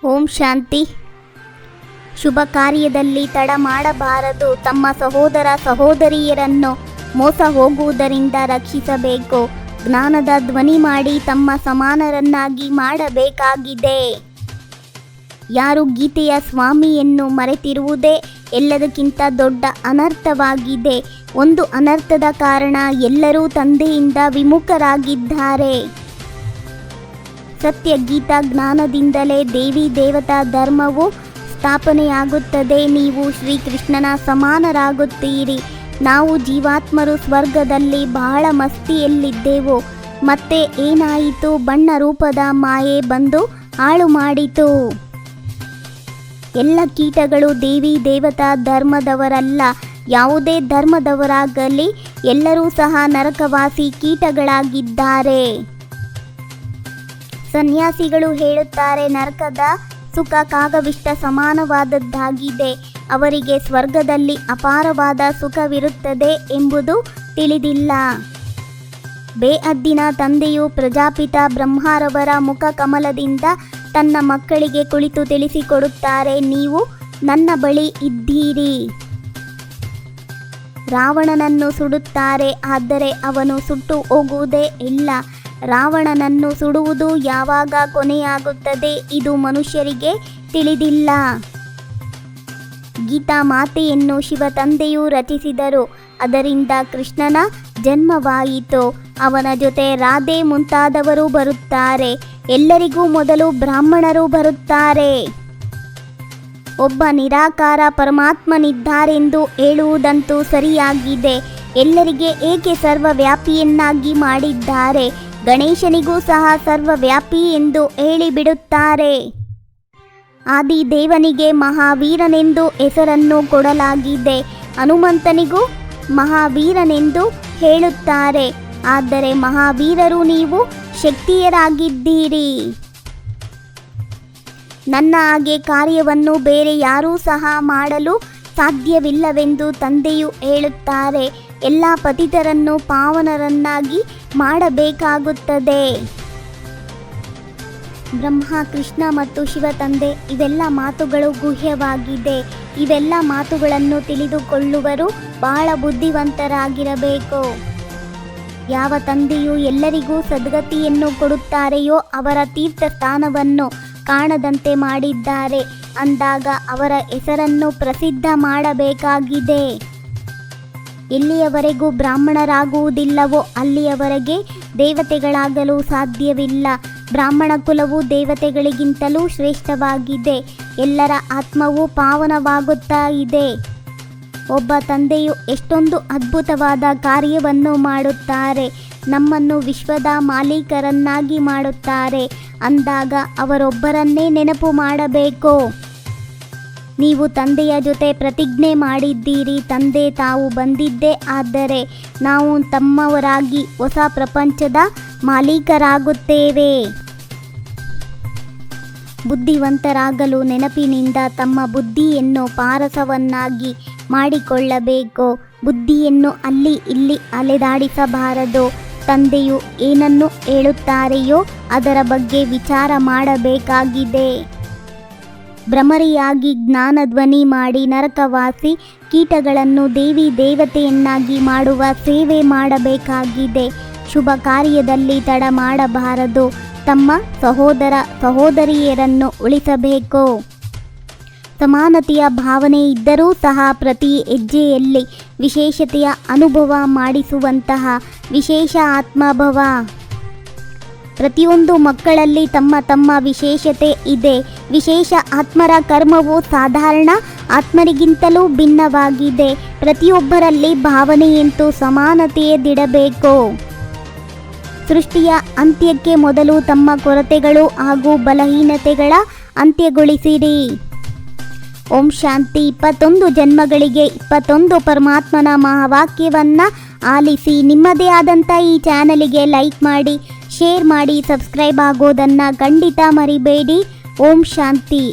ಓಂ ಶಾಂತಿ. ಶುಭ ಕಾರ್ಯದಲ್ಲಿ ತಡ ಮಾಡಬಾರದು. ತಮ್ಮ ಸಹೋದರ ಸಹೋದರಿಯರನ್ನು ಮೋಸ ಹೋಗುವುದರಿಂದ ರಕ್ಷಿಸಬೇಕು. ಜ್ಞಾನದ ಧ್ವನಿ ಮಾಡಿ ತಮ್ಮ ಸಮಾನರನ್ನಾಗಿ ಮಾಡಬೇಕಾಗಿದೆ. ಯಾರು ಗೀತೆಯ ಸ್ವಾಮಿಯನ್ನು ಮರೆತಿರುವುದೇ ಎಲ್ಲದಕ್ಕಿಂತ ದೊಡ್ಡ ಅನರ್ಥವಾಗಿದೆ. ಒಂದು ಅನರ್ಥದ ಕಾರಣ ಎಲ್ಲರೂ ತಂದೆಯಿಂದ ವಿಮುಖರಾಗಿದ್ದಾರೆ. ಸತ್ಯ ಗೀತಾ ಜ್ಞಾನದಿಂದಲೇ ದೇವಿ ದೇವತಾ ಧರ್ಮವು ಸ್ಥಾಪನೆಯಾಗುತ್ತದೆ. ನೀವು ಶ್ರೀಕೃಷ್ಣನ ಸಮಾನರಾಗುತ್ತೀರಿ. ನಾವು ಜೀವಾತ್ಮರು ಸ್ವರ್ಗದಲ್ಲಿ ಬಹಳ ಮಸ್ತಿಯಲ್ಲಿದ್ದೆವು. ಮತ್ತೆ ಏನಾಯಿತು? ಬಣ್ಣ ರೂಪದ ಮಾಯೆ ಬಂದು ಹಾಳು ಮಾಡಿತು. ಎಲ್ಲ ಕೀಟಗಳು ದೇವಿ ದೇವತಾ ಧರ್ಮದವರಲ್ಲ. ಯಾವುದೇ ಧರ್ಮದವರಾಗಲಿ ಎಲ್ಲರೂ ಸಹ ನರಕವಾಸಿ ಕೀಟಗಳಾಗಿದ್ದಾರೆ. ಸನ್ಯಾಸಿಗಳು ಹೇಳುತ್ತಾರೆ ನರಕದ ಸುಖ ಕಾಗವಿಷ್ಟ ಸಮಾನವಾದದ್ದಾಗಿದೆ. ಅವರಿಗೆ ಸ್ವರ್ಗದಲ್ಲಿ ಅಪಾರವಾದ ಸುಖವಿರುತ್ತದೆ ಎಂಬುದು ತಿಳಿದಿಲ್ಲ. ಬೇಅದ್ದಿನ ತಂದೆಯು ಪ್ರಜಾಪಿತ ಬ್ರಹ್ಮರವರ ಮುಖ ಕಮಲದಿಂದ ತನ್ನ ಮಕ್ಕಳಿಗೆ ಕುಳಿತು ತಿಳಿಸಿಕೊಡುತ್ತಾರೆ, ನೀವು ನನ್ನ ಬಳಿ ಇದ್ದೀರಿ. ರಾವಣನನ್ನು ಸುಡುತ್ತಾರೆ, ಆದರೆ ಅವನು ಸುಟ್ಟು ಹೋಗುವುದೇ ಇಲ್ಲ. ರಾವಣನನ್ನು ಸುಡುವುದು ಯಾವಾಗ ಕೊನೆಯಾಗುತ್ತದೆ ಇದು ಮನುಷ್ಯರಿಗೆ ತಿಳಿದಿಲ್ಲ. ಗೀತಾ ಮಾತೆಯನ್ನು ಶಿವ ತಂದೆಯು ರಚಿಸಿದರು. ಅದರಿಂದ ಕೃಷ್ಣನ ಜನ್ಮವಾಯಿತು. ಅವನ ಜೊತೆ ರಾಧೆ ಮುಂತಾದವರು ಬರುತ್ತಾರೆ. ಎಲ್ಲರಿಗೂ ಮೊದಲು ಬ್ರಾಹ್ಮಣರು ಬರುತ್ತಾರೆ. ಒಬ್ಬ ನಿರಾಕಾರ ಪರಮಾತ್ಮನಿದ್ದಾರೆಂದು ಹೇಳುವುದಂತೂ ಸರಿಯಾಗಿದೆ. ಎಲ್ಲರಿಗೆ ಏಕೆ ಸರ್ವವ್ಯಾಪಿಯನ್ನಾಗಿ ಮಾಡಿದ್ದಾರೆ? ಗಣೇಶನಿಗೂ ಸಹ ಸರ್ವವ್ಯಾಪಿ ಎಂದು ಹೇಳಿಬಿಡುತ್ತಾರೆ. ಆದಿದೇವನಿಗೆ ಮಹಾವೀರನೆಂದು ಹೆಸರನ್ನು ಕೊಡಲಾಗಿದೆ. ಹನುಮಂತನಿಗೂ ಮಹಾವೀರನೆಂದು ಹೇಳುತ್ತಾರೆ. ಆದರೆ ಮಹಾವೀರರು ನೀವು ಶಕ್ತಿಯರಾಗಿದ್ದೀರಿ. ನನ್ನ ಹಾಗೆ ಕಾರ್ಯವನ್ನು ಬೇರೆ ಯಾರೂ ಸಹ ಮಾಡಲು ಸಾಧ್ಯವಿಲ್ಲವೆಂದು ತಂದೆಯು ಹೇಳುತ್ತಾರೆ. ಎಲ್ಲ ಪತಿತರನ್ನು ಪಾವನರನ್ನಾಗಿ ಮಾಡಬೇಕಾಗುತ್ತದೆ. ಬ್ರಹ್ಮ, ಕೃಷ್ಣ ಮತ್ತು ಶಿವ ತಂದೆ ಇವೆಲ್ಲ ಮಾತುಗಳು ಗುಹ್ಯವಾಗಿದೆ. ಇವೆಲ್ಲ ಮಾತುಗಳನ್ನು ತಿಳಿದುಕೊಳ್ಳುವರು ಬಹಳ ಬುದ್ಧಿವಂತರಾಗಿರಬೇಕು. ಯಾವ ತಂದೆಯು ಎಲ್ಲರಿಗೂ ಸದ್ಗತಿಯನ್ನು ಕೊಡುತ್ತಾರೆಯೋ ಅವರ ತೀರ್ಥ ಸ್ಥಾನವನ್ನು ಕಾಣದಂತೆ ಮಾಡಿದ್ದಾರೆ. ಅಂದಾಗ ಅವರ ಹೆಸರನ್ನು ಪ್ರಸಿದ್ಧ ಮಾಡಬೇಕಾಗಿದೆ. ಎಲ್ಲಿಯವರೆಗೂ ಬ್ರಾಹ್ಮಣರಾಗುವುದಿಲ್ಲವೋ ಅಲ್ಲಿಯವರೆಗೆ ದೇವತೆಗಳಾಗಲು ಸಾಧ್ಯವಿಲ್ಲ. ಬ್ರಾಹ್ಮಣ ಕುಲವು ದೇವತೆಗಳಿಗಿಂತಲೂ ಶ್ರೇಷ್ಠವಾಗಿದೆ. ಎಲ್ಲರ ಆತ್ಮವು ಪಾವನವಾಗುತ್ತಾ ಇದೆ. ಒಬ್ಬ ತಂದೆಯು ಎಷ್ಟೊಂದು ಅದ್ಭುತವಾದ ಕಾರ್ಯವನ್ನು ಮಾಡುತ್ತಾರೆ. ನಮ್ಮನ್ನು ವಿಶ್ವದ ಮಾಲೀಕರನ್ನಾಗಿ ಮಾಡುತ್ತಾರೆ. ಅಂದಾಗ ಅವರೊಬ್ಬರನ್ನೇ ನೆನಪು ಮಾಡಬೇಕು. ನೀವು ತಂದೆಯ ಜೊತೆ ಪ್ರತಿಜ್ಞೆ ಮಾಡಿದ್ದೀರಿ. ತಂದೆ ತಾವು ಬಂದಿದ್ದೇ ಆದರೆ ನಾವು ತಮ್ಮವರಾಗಿ ಹೊಸ ಪ್ರಪಂಚದ ಮಾಲೀಕರಾಗುತ್ತೇವೆ. ಬುದ್ಧಿವಂತರಾಗಲು ನೆನಪಿನಿಂದ ತಮ್ಮ ಬುದ್ಧಿಯನ್ನು ಪಾರಸವನ್ನಾಗಿ ಮಾಡಿಕೊಳ್ಳಬೇಕು. ಬುದ್ಧಿಯನ್ನು ಅಲ್ಲಿ ಇಲ್ಲಿ ಅಲೆದಾಡಿಸಬಾರದು. ತಂದೆಯು ಏನನ್ನು ಹೇಳುತ್ತಾರೆಯೋ ಅದರ ಬಗ್ಗೆ ವಿಚಾರ ಮಾಡಬೇಕಾಗಿದೆ. ಭ್ರಮರಿಯಾಗಿ ಜ್ಞಾನಧ್ವನಿ ಮಾಡಿ ನರಕವಾಸಿ ಕೀಟಗಳನ್ನು ದೇವಿ ದೇವತೆಯನ್ನಾಗಿ ಮಾಡುವ ಸೇವೆ ಮಾಡಬೇಕಾಗಿದೆ. ಶುಭ ಕಾರ್ಯದಲ್ಲಿ ತಡ ಮಾಡಬಾರದು. ತಮ್ಮ ಸಹೋದರ ಸಹೋದರಿಯರನ್ನು ಉಳಿಸಬೇಕು. ಸಮಾನತೆಯ ಭಾವನೆ ಇದ್ದರೂ ಸಹ ಪ್ರತಿ ಹೆಜ್ಜೆಯಲ್ಲಿ ವಿಶೇಷತೆಯ ಅನುಭವ ಮಾಡಿಸುವಂತಹ ವಿಶೇಷ ಆತ್ಮಭವ. ಪ್ರತಿಯೊಂದು ಮಕ್ಕಳಲ್ಲಿ ತಮ್ಮ ತಮ್ಮ ವಿಶೇಷತೆ ಇದೆ. ವಿಶೇಷ ಆತ್ಮರ ಕರ್ಮವು ಸಾಧಾರಣ ಆತ್ಮರಿಗಿಂತಲೂ ಭಿನ್ನವಾಗಿದೆ. ಪ್ರತಿಯೊಬ್ಬರಲ್ಲಿ ಭಾವನೆಯಂತೂ ಸಮಾನತೆಯದಿಡಬೇಕು. ಸೃಷ್ಟಿಯ ಅಂತ್ಯಕ್ಕೆ ಮೊದಲು ತಮ್ಮ ಕೊರತೆಗಳು ಹಾಗೂ ಬಲಹೀನತೆಗಳ ಅಂತ್ಯಗೊಳಿಸಿರಿ. ಓಂ ಶಾಂತಿ. 21 ಜನ್ಮಗಳಿಗೆ 21 ಪರಮಾತ್ಮನ ಮಹಾವಾಕ್ಯವನ್ನು ಆಲಿಸಿ. ನಿಮ್ಮದೇ ಆದಂಥ ಈ ಚಾನಲಿಗೆ ಲೈಕ್ ಮಾಡಿ, ಶೇರ್ ಮಾಡಿ, ಸಬ್ಸ್ಕ್ರೈಬ್ ಆಗೋದನ್ನು ಖಂಡಿತ ಮರಿಬೇಡಿ. ಓಂ ಶಾಂತಿ.